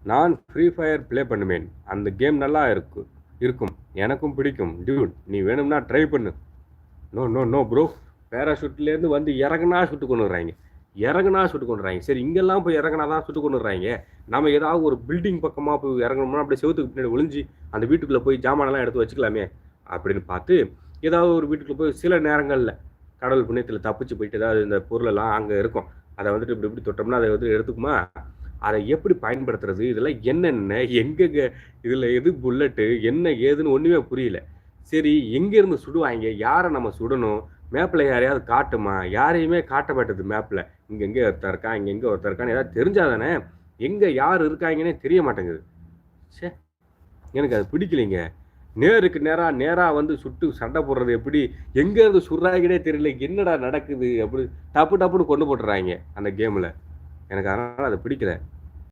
நான் free fire play பண்ணுவேன். அந்த கேம் நல்லா இருக்கும். எனக்கும் பிடிக்கும். டியூட் நீ வேணும்னா ட்ரை பண்ணு. No no no bro. பேராஷூட்லேருந்து வந்து இறங்குனா சுட்டு கொண்டுறாங்க. சரி இங்கெல்லாம் போய் இறங்குனா தான் சுட்டு கொண்டுறாங்க. நம்ம ஏதாவது ஒரு பில்டிங் பக்கமாக போய் இறங்கணும்னா அப்படியே செவுத்துக்கு பின்னாடி ஒளிஞ்சு அந்த வீட்டுக்குள்ளே போய் ஜாமானெல்லாம் எடுத்து வச்சுக்கலாமே அப்படின்னு பார்த்து ஏதாவது ஒரு வீட்டுக்குள்ளே போய் சில நேரங்களில் கடவுள் புண்ணியத்தில் தப்பிச்சு போயிட்டு ஏதாவது இந்த பொருளெல்லாம் அங்கே இருக்கும். அதை வந்துட்டு இப்படி இப்படி தொட்டோம்னா அதை வந்து எடுத்துக்குமா? அதை எப்படி பயன்படுத்துறது? இதெல்லாம் என்னென்ன? எங்கெங்க? இதில் எது புல்லட்டு? என்ன ஏதுன்னு ஒன்றுமே புரியல. சரி எங்கேருந்து சுடுவாங்க? யாரை நம்ம சுடணும்? மேப்பில் யாரையாவது காட்டுமா? யாரையுமே காட்ட மாட்டுது மேப்பில். இங்கே ஒருத்தன் இருக்கான், இங்கே ஒருத்தன் இருக்கான்னு ஏதாவது தெரிஞ்சாதானே எங்கே யார் இருக்காங்கன்னே தெரிய மாட்டேங்குது. சே, எனக்கு அது பிடிக்கலைங்க. நேருக்கு நேராக வந்து சுட்டு சண்டை போடுறது எப்படி? எங்கேருந்து சுடுறாங்கன்னே தெரியல. என்னடா நடக்குது? அப்படி டப்புன்னு கொண்டு போட்டுறாங்க அந்த கேமில். எனக்கு அதனால் அது பிடிக்கல.